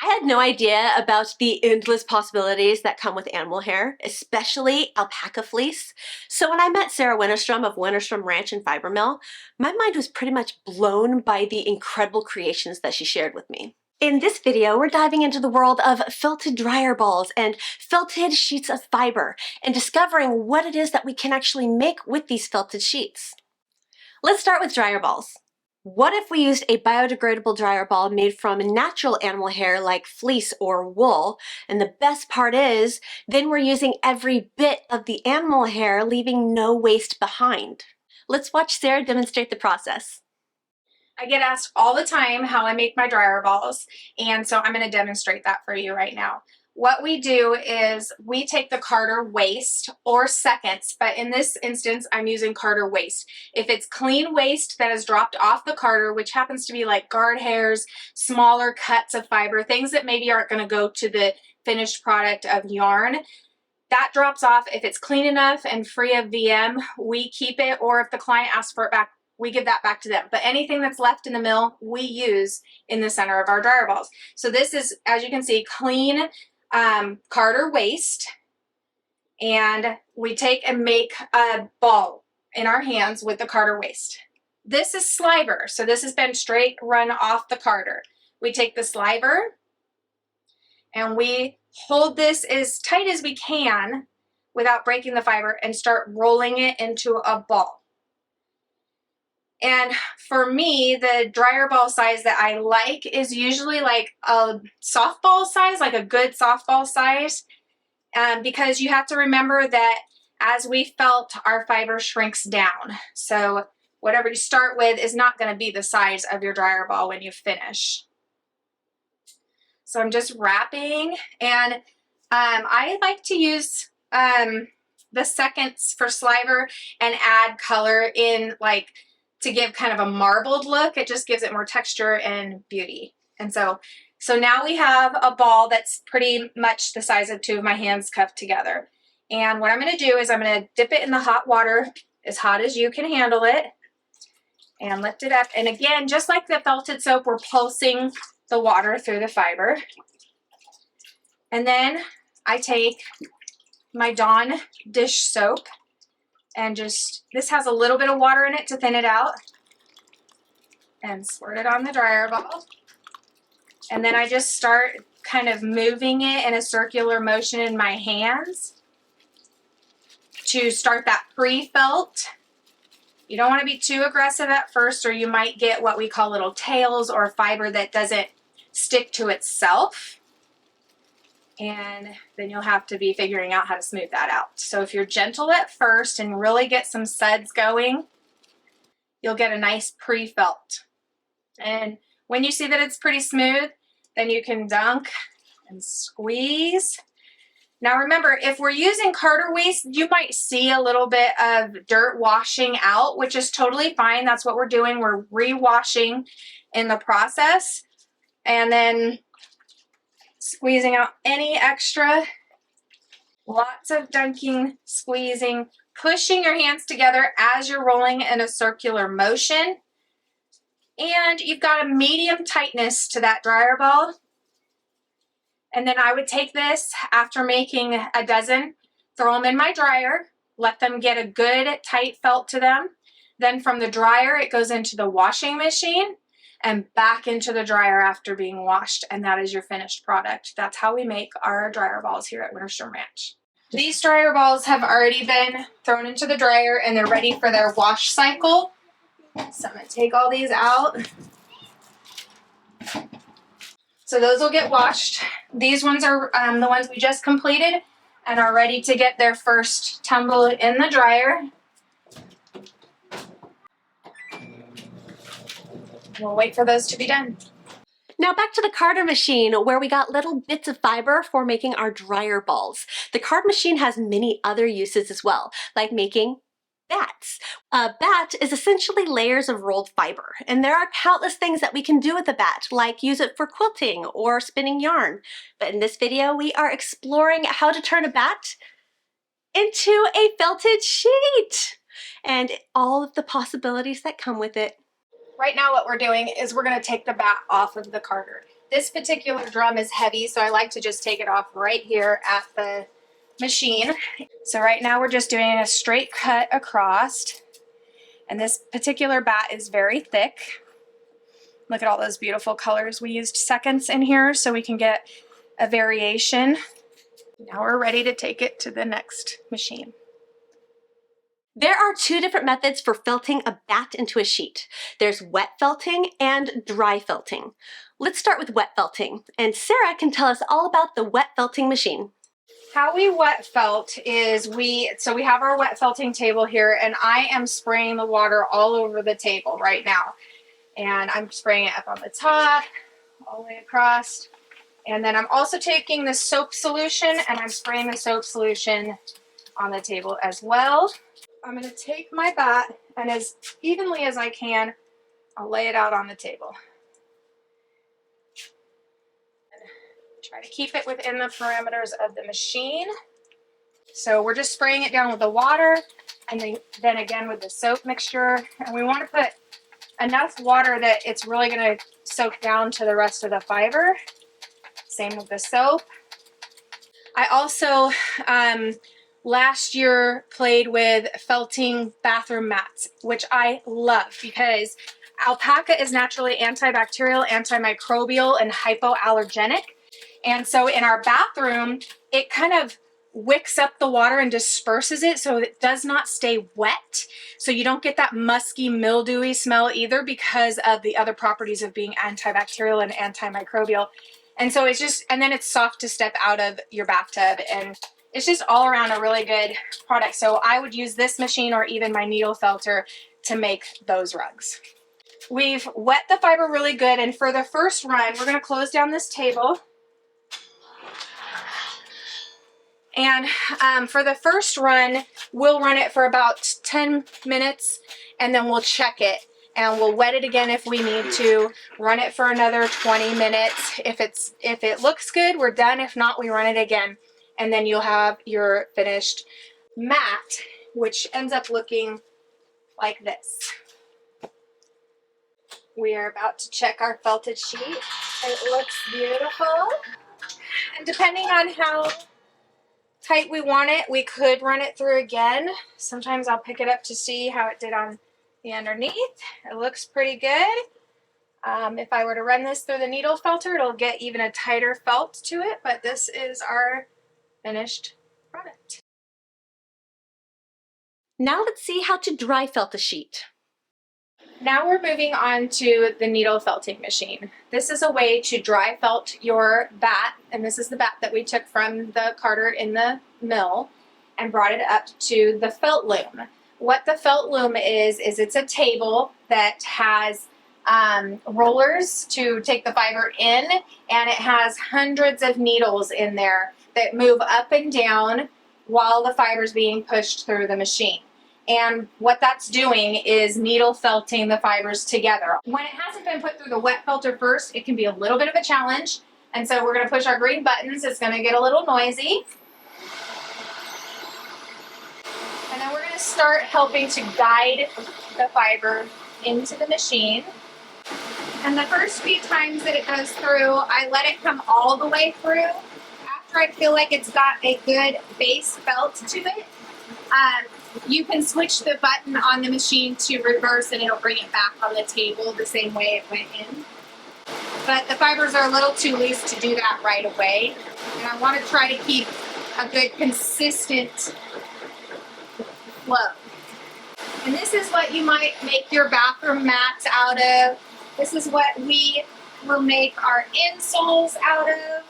I had no idea about the endless possibilities that come with animal hair, especially alpaca fleece. So when I met Sarah Winterstrom of Winterstrom Ranch and Fiber Mill, my mind was pretty much blown by the incredible creations that she shared with me. In this video, we're diving into the world of felted dryer balls and felted sheets of fiber and discovering what it is that we can actually make with these felted sheets. Let's start with dryer balls. What if we used a biodegradable dryer ball made from natural animal hair like fleece or wool? And the best part is, then we're using every bit of the animal hair, leaving no waste behind. Let's watch Sarah demonstrate the process. I get asked all the time how I make my dryer balls, and so I'm going to demonstrate that for you right now. What we do is we take the Carter waste or seconds, but in this instance, I'm using Carter waste. If it's clean waste that is dropped off the Carter, which happens to be like guard hairs, smaller cuts of fiber, things that maybe aren't going to go to the finished product of yarn, that drops off. If it's clean enough and free of VM, we keep it, or if the client asks for it back, we give that back to them. But anything that's left in the mill, we use in the center of our dryer balls. So this is, as you can see, clean Carter waste, and we take and make a ball in our hands with the Carter waste. This is sliver, so this has been straight run off the Carter. We take the sliver and we hold this as tight as we can without breaking the fiber and start rolling it into a ball. And for me, the dryer ball size that I like is usually like a softball size, like a good softball size, because you have to remember that as we felt, our fiber shrinks down. So whatever you start with is not going to be the size of your dryer ball when you finish. So I'm just wrapping, and I like to use the seconds for sliver and add color in, like, to give kind of a marbled look. It just gives it more texture and beauty. And so now we have a ball that's pretty much the size of two of my hands cupped together. And what I'm going to do is I'm going to dip it in the hot water, as hot as you can handle it, and lift it up. And again, just like the felted soap, we're pulsing the water through the fiber. And then I take my Dawn dish soap and just, this has a little bit of water in it to thin it out, and squirt it on the dryer ball. And then I just start kind of moving it in a circular motion in my hands to start that pre-felt. You don't want to be too aggressive at first, or you might get what we call little tails or fiber that doesn't stick to itself. And then you'll have to be figuring out how to smooth that out. So if you're gentle at first and really get some suds going, you'll get a nice pre-felt. And when you see that it's pretty smooth, then you can dunk and squeeze. Now remember, if we're using Carter waste, you might see a little bit of dirt washing out, which is totally fine. That's what we're doing. We're re-washing in the process, and then squeezing out any extra. Lots of dunking, squeezing, pushing your hands together as you're rolling in a circular motion. And you've got a medium tightness to that dryer ball. And then I would take this after making a dozen, throw them in my dryer, let them get a good tight felt to them. Then from the dryer, it goes into the washing machine and back into the dryer after being washed, and that is your finished product. That's how we make our dryer balls here at Winterstrom Ranch. These dryer balls have already been thrown into the dryer and they're ready for their wash cycle. So I'm going to take all these out. So those will get washed. These ones are the ones we just completed and are ready to get their first tumble in the dryer. We'll wait for those to be done. Now back to the cardder machine, where we got little bits of fiber for making our dryer balls. The card machine has many other uses as well, like making bats. A bat is essentially layers of rolled fiber, and there are countless things that we can do with a bat, like use it for quilting or spinning yarn. But in this video, we are exploring how to turn a bat into a felted sheet and all of the possibilities that come with it. Right now what we're doing is we're going to take the bat off of the Carter. This particular drum is heavy, so I like to just take it off right here at the machine. So right now we're just doing a straight cut across, and this particular bat is very thick. Look at all those beautiful colors. We used seconds in here so we can get a variation. Now we're ready to take it to the next machine. There are two different methods for felting a bat into a sheet. There's wet felting and dry felting. Let's start with wet felting, and Sarah can tell us all about the wet felting machine. How we wet felt is we have our wet felting table here, and I am spraying the water all over the table right now. And I'm spraying it up on the top, all the way across. And then I'm also taking the soap solution and I'm spraying the soap solution on the table as well. I'm going to take my bat and as evenly as I can, I'll lay it out on the table. Try to keep it within the parameters of the machine. So we're just spraying it down with the water and then again with the soap mixture. And we want to put enough water that it's really going to soak down to the rest of the fiber. Same with the soap. I also last year played with felting bathroom mats, which I love because alpaca is naturally antibacterial, antimicrobial, and hypoallergenic. And so in our bathroom, it kind of wicks up the water and disperses it so it does not stay wet. So you don't get that musky, mildewy smell either because of the other properties of being antibacterial and antimicrobial. And so it's just, and then it's soft to step out of your bathtub, and it's just all around a really good product. So I would use this machine or even my needle felter to make those rugs. We've wet the fiber really good, and for the first run, we're gonna close down this table. And for the first run, we'll run it for about 10 minutes and then we'll check it and we'll wet it again if we need to, run it for another 20 minutes. If it looks good, we're done. If not, we run it again. And then you'll have your finished mat, which ends up looking like this. We are about to check our felted sheet. It looks beautiful. And depending on how tight we want it, we could run it through again. Sometimes I'll pick it up to see how it did on the underneath. It looks pretty good. If I were to run this through the needle felter, it'll get even a tighter felt to it, but this is our finished product. Now let's see how to dry felt a sheet. Now we're moving on to the needle felting machine. This is a way to dry felt your bat, and this is the bat that we took from the carter in the mill and brought it up to the felt loom. What the felt loom is it's a table that has rollers to take the fiber in, and it has hundreds of needles in there that move up and down while the fiber is being pushed through the machine. And what that's doing is needle felting the fibers together. When it hasn't been put through the wet felter first, it can be a little bit of a challenge. And so we're going to push our green buttons. It's going to get a little noisy. And then we're going to start helping to guide the fiber into the machine. And the first few times that it goes through, I let it come all the way through. After I feel like it's got a good base felt to it, you can switch the button on the machine to reverse and it'll bring it back on the table the same way it went in. But the fibers are a little too loose to do that right away. And I want to try to keep a good consistent flow. And this is what you might make your bathroom mats out of. This is what we will make our insoles out of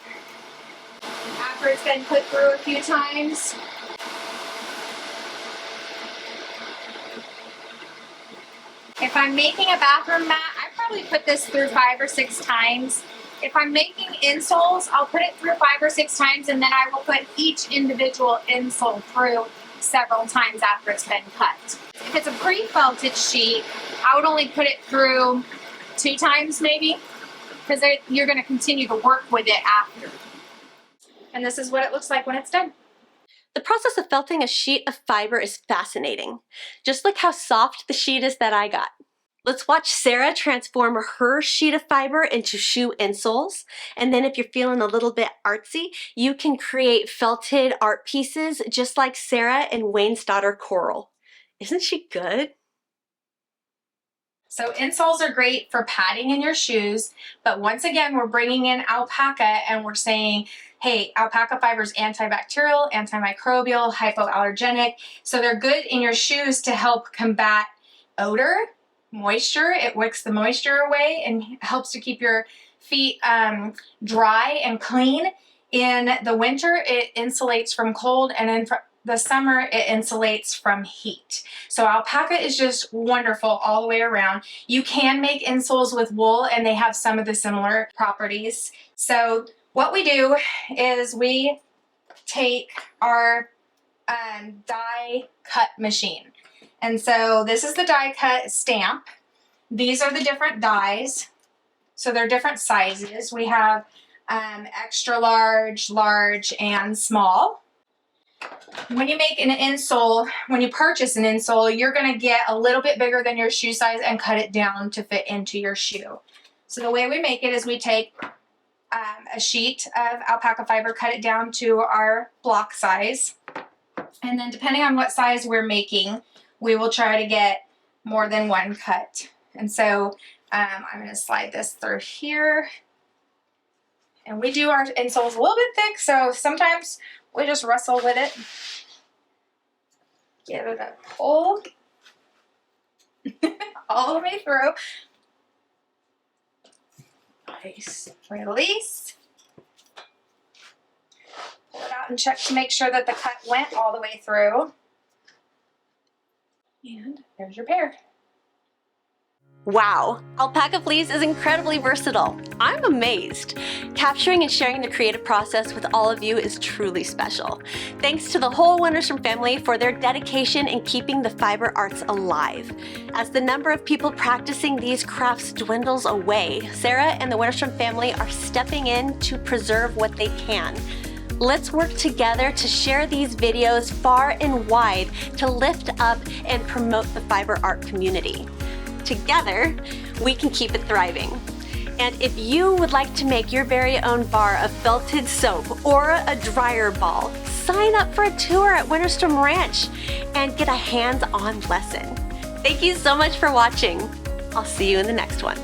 after it's been put through a few times. If I'm making a bathroom mat, I probably put this through 5 or 6 times. If I'm making insoles, I'll put it through 5 or 6 times, and then I will put each individual insole through several times after it's been cut. If it's a pre-felted sheet, I would only put it through 2 times maybe, because you're going to continue to work with it after. And this is what it looks like when it's done. The process of felting a sheet of fiber is fascinating. Just look how soft the sheet is that I got. Let's watch Sarah transform her sheet of fiber into shoe insoles. And then if you're feeling a little bit artsy, you can create felted art pieces just like Sarah and Wayne's daughter Coral. Isn't she good? So insoles are great for padding in your shoes, but once again, we're bringing in alpaca and we're saying, hey, alpaca fiber is antibacterial, antimicrobial, hypoallergenic. So they're good in your shoes to help combat odor, moisture. It wicks the moisture away and helps to keep your feet dry and clean. In the winter, it insulates from cold, and in the summer, it insulates from heat. So alpaca is just wonderful all the way around. You can make insoles with wool, and they have some of the similar properties. So what we do is we take our die cut machine. And so this is the die cut stamp. These are the different dies. So they're different sizes. We have extra large, large, and small. When you make an insole, when you purchase an insole, you're going to get a little bit bigger than your shoe size and cut it down to fit into your shoe. So the way we make it is we take a sheet of alpaca fiber, cut it down to our block size, and then depending on what size we're making, we will try to get more than one cut. And so I'm going to slide this through here. And we do our insoles a little bit thick, so sometimes we just wrestle with it. Give it a pull all the way through. Nice. Release. Pull it out and check to make sure that the cut went all the way through. And there's your pair. Wow, alpaca fleece is incredibly versatile. I'm amazed. Capturing and sharing the creative process with all of you is truly special. Thanks to the whole Winterstrom family for their dedication in keeping the fiber arts alive. As the number of people practicing these crafts dwindles away, Sarah and the Winterstrom family are stepping in to preserve what they can. Let's work together to share these videos far and wide to lift up and promote the fiber art community. Together, we can keep it thriving. And if you would like to make your very own bar of felted soap or a dryer ball, sign up for a tour at Winterstrom Ranch and get a hands-on lesson. Thank you so much for watching. I'll see you in the next one.